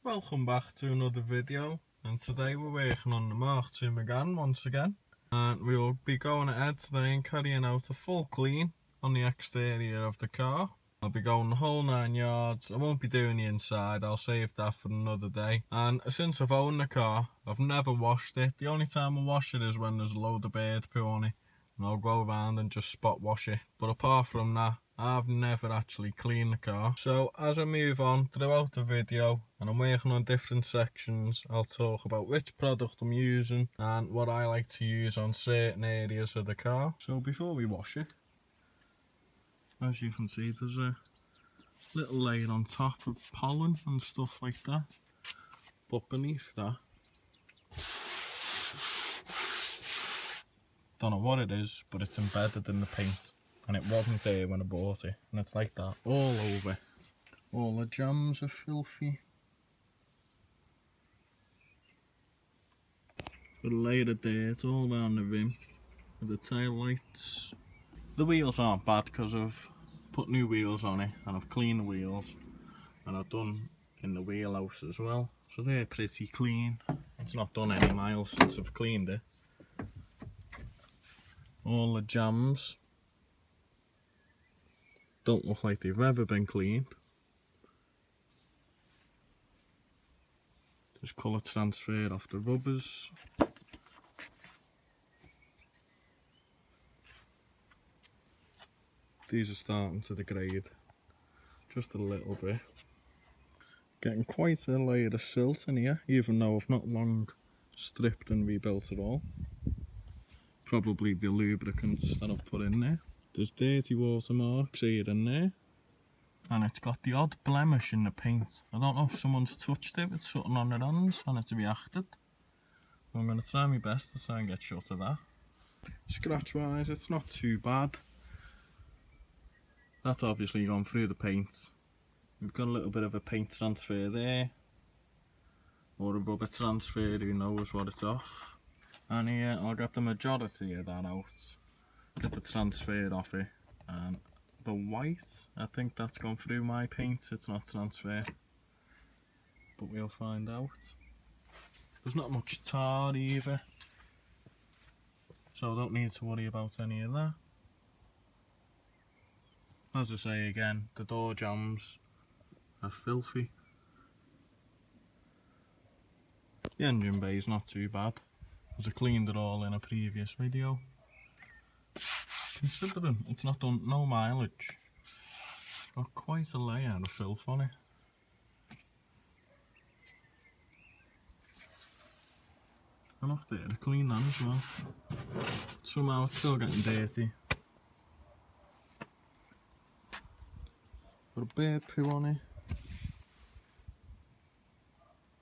Welcome back to another video, and today we're working on the Mark II Megane once again, and we'll be going ahead today and carrying out a full clean on the exterior of the car. I'll be going the whole 9 yards. I won't be doing the inside, I'll save that for another day. And since I've owned the car, I've never washed it. The only time I wash it is when there's a load of bird poo on it, and I'll go around and just spot wash it. But apart from that, I've never actually cleaned the car. So as I move on throughout the video and I'm working on different sections, I'll talk about which product I'm using and what I like to use on certain areas of the car. So before we wash it, as you can see, there's a little layer on top of pollen and stuff like that. But beneath that, don't know what it is, but it's embedded in the paint. And it wasn't there when I bought it, and it's like that all over. All the jams are filthy. Got a layer of dirt all around the rim with the tail lights. The wheels aren't bad because I've put new wheels on it and I've cleaned the wheels, and I've done in the wheelhouse as well, so they're pretty clean. It's not done any miles since I've cleaned it. All the jams don't look like they've ever been cleaned. There's colour transfer off the rubbers. These are starting to degrade just a little bit. Getting quite a layer of silt in here, even though I've not long stripped and rebuilt it all. Probably the lubricants that I've put in there. There's dirty watermarks here and there, and it's got the odd blemish in the paint. I don't know if someone's touched it with something on their hands and it's reacted. I'm going to try my best to try and get shut of that. Scratch wise, it's not too bad. That's obviously gone through the paint. We've got a little bit of a paint transfer there, or a rubber transfer, who knows what it's off. And here I'll get the majority of that out. Get the transfer off it, and the white, I think that's gone through my paint, it's not transfer, but we'll find out. There's not much tar either, so I don't need to worry about any of that. As I say again, the door jambs are filthy. The engine bay is not too bad, because I cleaned it all in a previous video. Considering it's not done no mileage, it's got quite a layer of filth on it. And up there, I cleaned that as well. Somehow it's still getting dirty. Got a bird poo on it.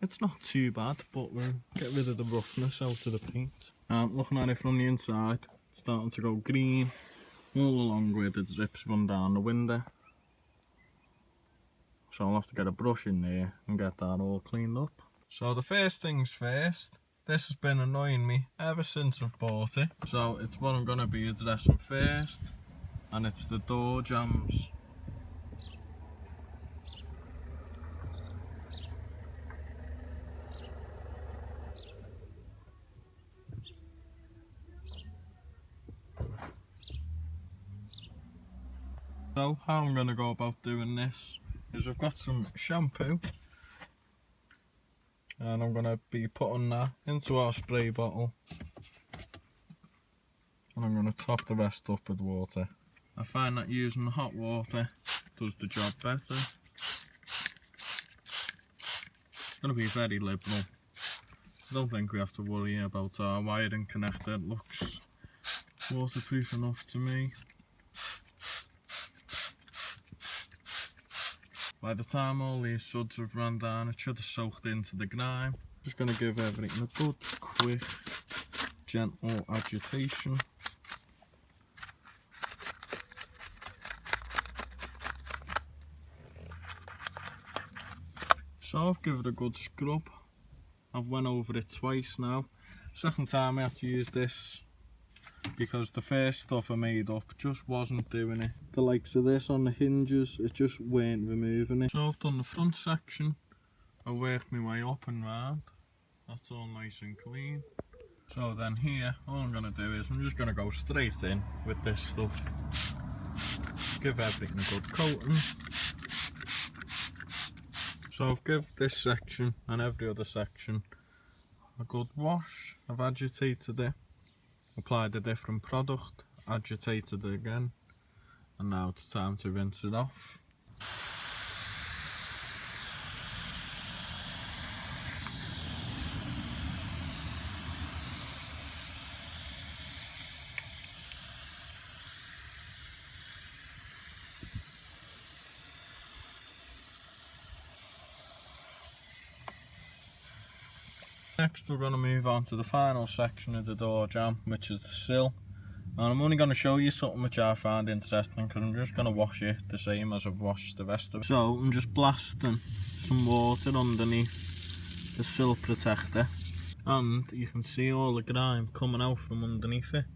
It's not too bad, but we'll get rid of the roughness out of the paint. Looking at it from the inside, it's starting to go green. All along where the drips run down the window. So I'll have to get a brush in there and get that all cleaned up. So the first things first, this has been annoying me ever since I've bought it. So it's what I'm going to be addressing first, and it's the door jambs. So how I'm going to go about doing this is I've got some shampoo, and I'm going to be putting that into our spray bottle, and I'm going to top the rest up with water. I find that using the hot water does the job better. It's going to be very liberal. I don't think we have to worry about our wiring connector. It looks waterproof enough to me. By the time all these suds have run down, it should have soaked into the grime. Just going to give everything a good, quick, gentle agitation. So I've given it a good scrub. I've went over it twice now. Second time I had to use this because the first stuff I made up just wasn't doing it. The likes of this on the hinges, it just weren't removing it. So I've done the front section I work my way up and round. That's all nice and clean. So then here, all I'm going to do is I'm just going to go straight in with this stuff. Give everything a good coating. So I've given this section and every other section a good wash. I've agitated it, applied a different product, agitated it again, and now it's time to rinse it off. Next we're going to move on to the final section of the door jamb, which is the sill. And I'm only going to show you something which I found interesting because I'm just going to wash it the same as I've washed the rest of it. So I'm just blasting some water underneath the sill protector, and you can see all the grime coming out from underneath it.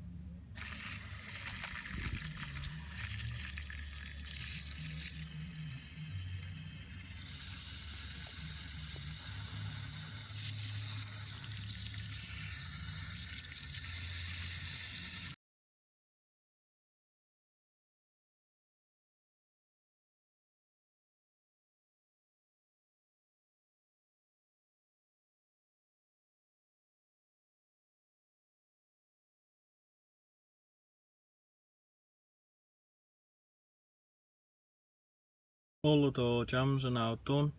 All the door jambs are now done.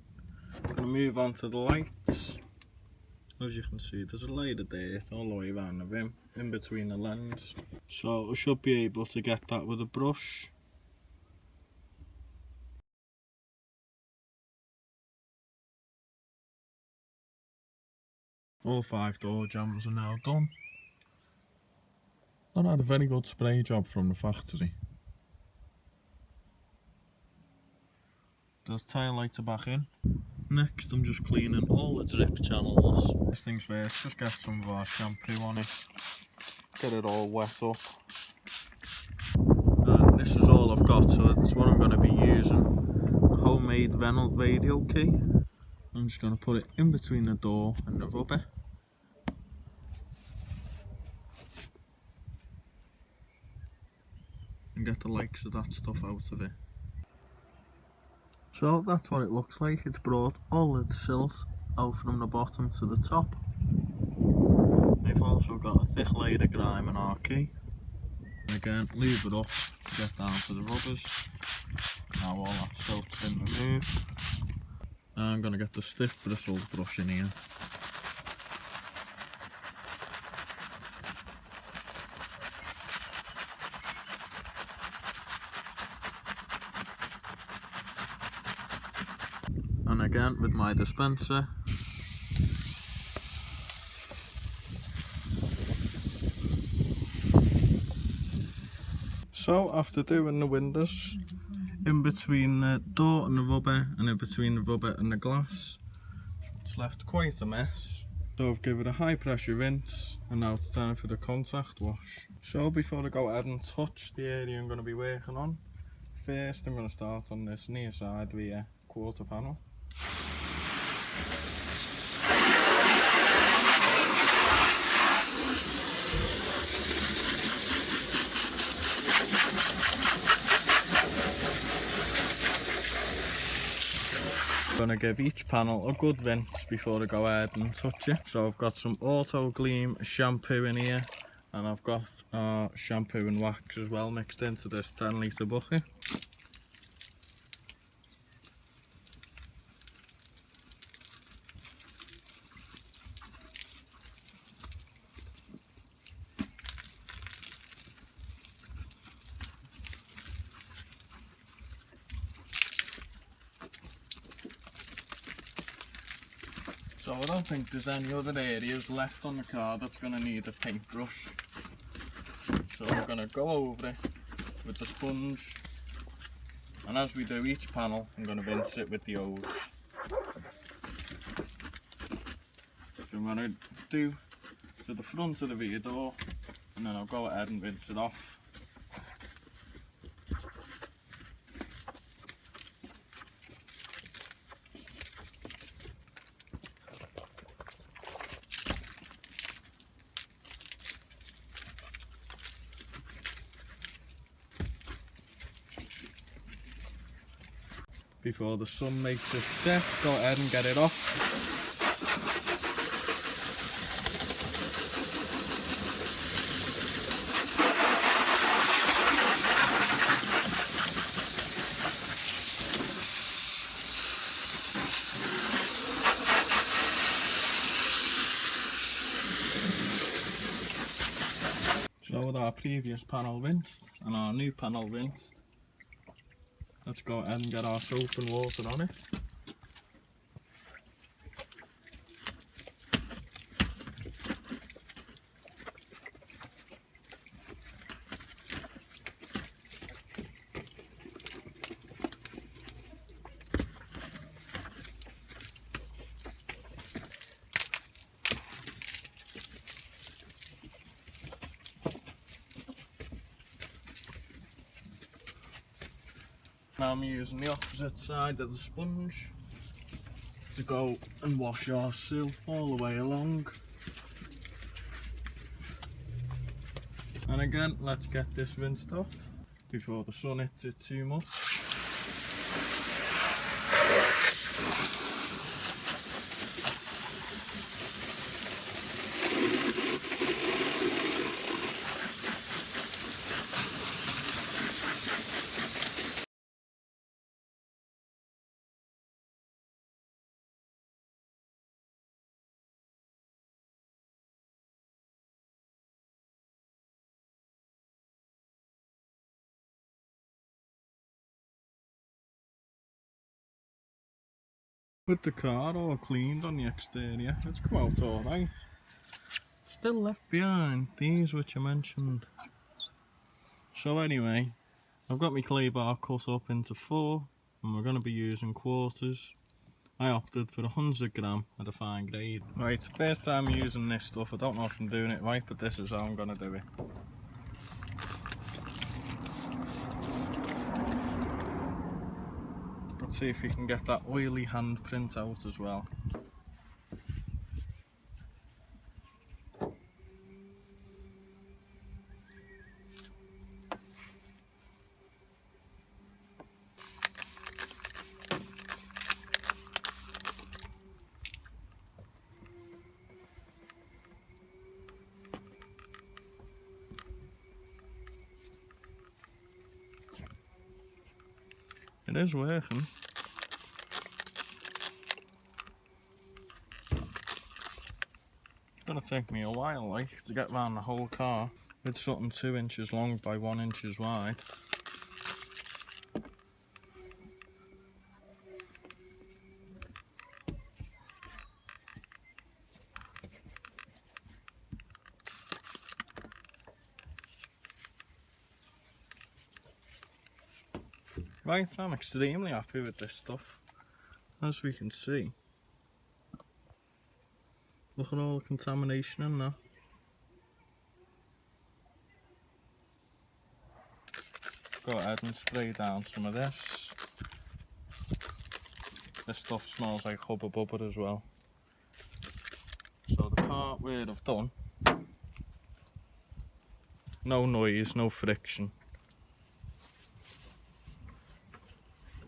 I'm going to move on to the lights. As you can see, there's a layer of dirt all the way around the rim, in between the lens. So I should be able to get that with a brush. All 5 door jambs are now done. That had a very good spray job from the factory. The tail lights are back in. Next I'm just cleaning all the drip channels. First things first, just get some of our shampoo on it. Get it all wet up. And this is all I've got, so it's what I'm going to be using. A homemade Repellent radio key. I'm just going to put it in between the door and the rubber. And get the likes of that stuff out of it. So that's what it looks like. It's brought all its sills out from the bottom to the top. We've also got a thick layer of grime in our key. Again, leave it up to get down to the rubbers. Now all that silt's been removed. Now I'm going to get the stiff bristled brush in here. And again with my dispenser. So after doing the windows, in between the door and the rubber, and in between the rubber and the glass, it's left quite a mess. So I've given it a high pressure rinse, and now it's time for the contact wash. So before I go ahead and touch the area I'm going to be working on, first I'm going to start on this near side rear quarter panel. I'm going to give each panel a good rinse before I go ahead and touch it. So I've got some Auto Gleam shampoo in here, and I've got shampoo and wax as well mixed into this 10 litre bucket. So I don't think there's any other areas left on the car that's going to need a paintbrush. So I'm going to go over it with the sponge, and as we do each panel I'm going to rinse it with the hose. So I'm going to do to the front of the rear door, and then I'll go ahead and rinse it off. before the sun makes its step. Go ahead and get it off. So with our previous panel rinsed and our new panel rinsed, let's go ahead and get our soap and water on it. Now I'm using the opposite side of the sponge to go and wash our sill all the way along. And again, let's get this rinsed off before the sun hits it too much. With the car all cleaned on the exterior, it's come out alright. Still left behind these which I mentioned. So anyway, I've got my clay bar cut up into 4 and we're going to be using quarters. I opted for 100 gram at a fine grade. Right, first time using this stuff. I don't know if I'm doing it right, but this is how I'm going to do it. Let's see if we can get that oily handprint out as well. It is working. It's gonna take me a while, like, to get round the whole car. It's something 2 inches long by 1 inch wide. Right, I'm extremely happy with this stuff. As we can see, look at all the contamination in there. Go ahead and spray down some of this. This stuff smells like Hubba Bubba as well. So the part where I've done, no noise, no friction.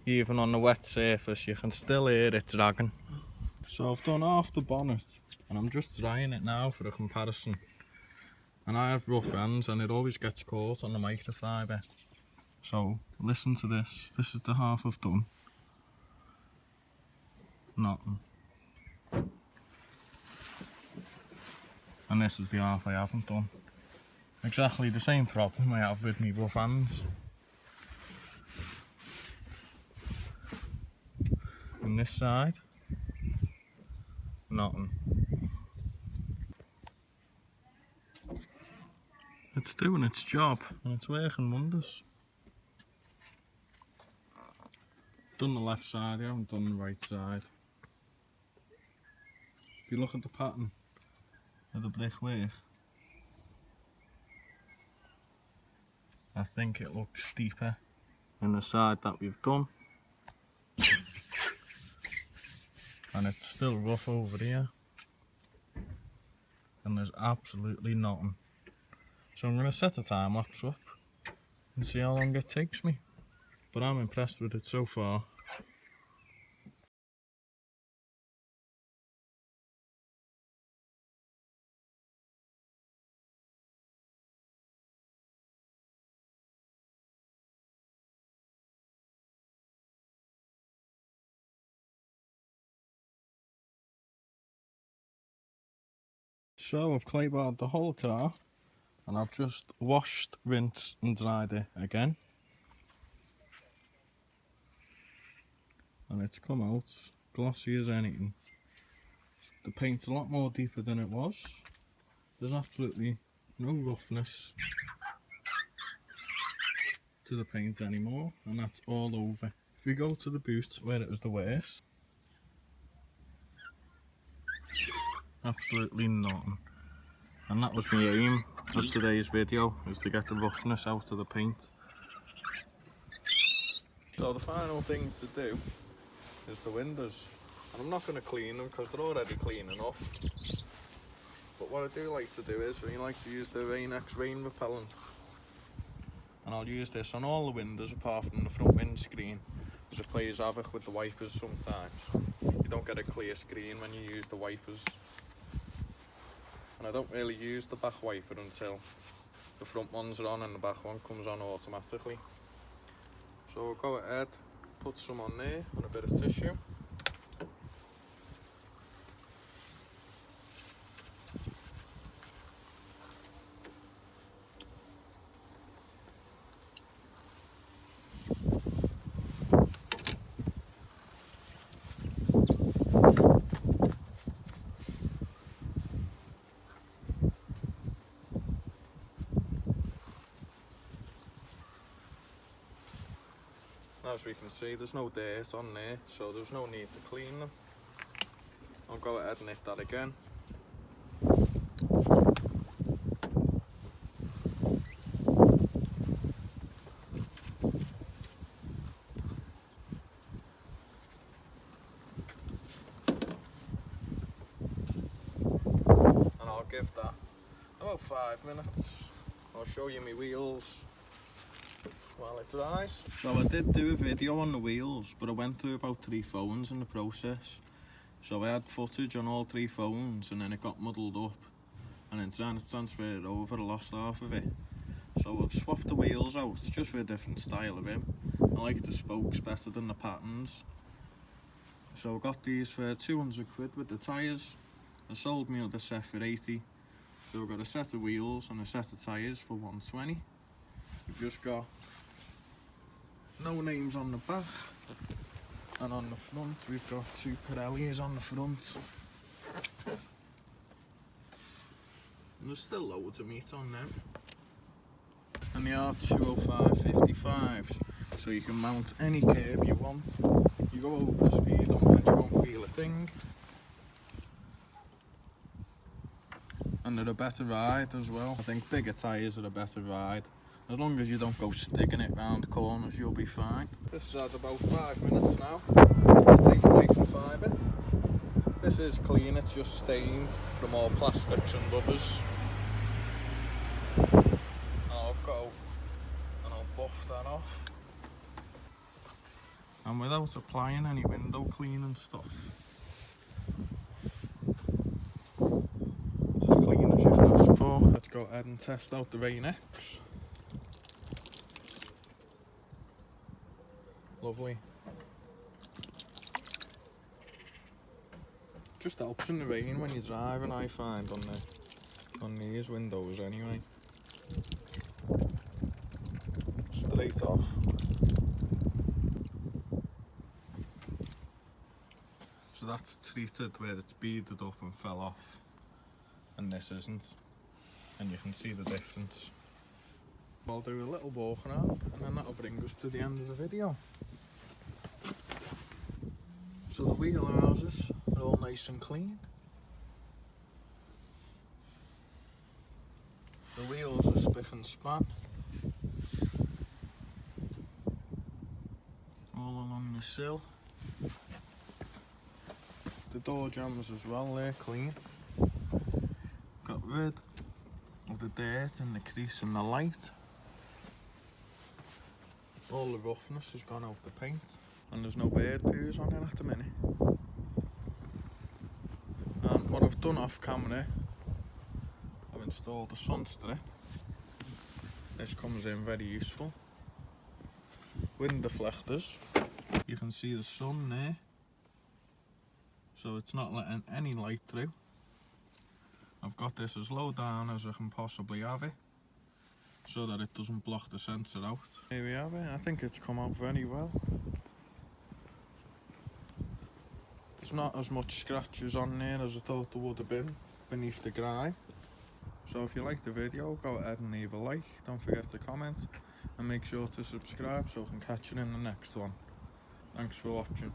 Even on the wet surface you can still hear it dragging. So I've done half the bonnet and I'm just drying it now for a comparison. And I have rough hands and it always gets caught on the microfiber. So listen to this. This is the half I've done. Nothing. And this is the half I haven't done. Exactly the same problem I have with my rough hands. And this side, nothing. It's doing its job and it's working wonders. Done the left side, I haven't done the right side. If you look at the pattern of the brickwork, I think it looks deeper in the side that we've done. And it's still rough over here. And there's absolutely nothing. So I'm going to set a time lapse up and see how long it takes me. But I'm impressed with it so far. So I've claybarred the whole car and I've just washed, rinsed and dried it again. And it's come out glossy as anything. The paint's a lot more deeper than it was. There's absolutely no roughness to the paint anymore, and that's all over. If we go to the boot where it was the worst, absolutely nothing. And that was my aim of today's video, is to get the roughness out of the paint. So the final thing to do is the windows. And I'm not going to clean them because they're already clean enough. But what I do like to do is, I like to use the Rain-X rain repellent. And I'll use this on all the windows apart from the front windscreen, because it plays havoc with the wipers sometimes. You don't get a clear screen when you use the wipers. And I don't really use the back wiper until the front ones are on and the back one comes on automatically. So we'll go ahead, put some on there on a bit of tissue. As we can see, there's no dirt on there, so there's no need to clean them. I'll go ahead and hit that again. And I'll give that about 5 minutes. I'll show you my wheels while it dries. So I did do a video on the wheels, but I went through about 3 phones in the process. So I had footage on all 3 phones and then it got muddled up. And then trying to transfer it over, I lost half of it. So I've swapped the wheels out just for a different style of rim. I like the spokes better than the patterns. So I got these for 200 quid with the tyres. I sold me other set for 80. So I've got a set of wheels and a set of tyres for 120. We've just got no names on the back, and on the front we've got 2 Pirellis on the front. And there's still loads of meat on them. And they are 205/55s, so you can mount any curb you want. You go over the speed limit and you won't feel a thing. And they're a better ride as well. I think bigger tyres are a better ride. As long as you don't go sticking it round corners, you'll be fine. This has had about 5 minutes now. I'll take a microfiber. This is clean, it's just stained from all plastics and rubbers. And I'll go and I'll buff that off. And without applying any window cleaning stuff, it's as clean as you can ask for. Let's go ahead and test out the Rain-X. Lovely. Just helps in the rain when you're driving, I find, on these windows anyway. Straight off. So that's treated where it's beaded up and fell off, and this isn't, and you can see the difference. I'll do a little walk around and then that'll bring us to the end of the video. So the wheel houses are all nice and clean. The wheels are spiff and span. All along the sill. The door jambs as well, they're clean. Got rid of the dirt and the crease and the light. All the roughness has gone out the paint. And there's no bird poos on it at the minute. And what I've done off camera, I've installed a sun strip. This comes in very useful. Wind deflectors. You can see the sun there, so it's not letting any light through. I've got this as low down as I can possibly have it, so that it doesn't block the sensor out. Here we have it. I think it's come out very well. There's not as much scratches on there as I thought there would have been beneath the grime. So if you like the video, go ahead and leave a like, don't forget to comment, and make sure to subscribe so I can catch you in the next one. Thanks for watching.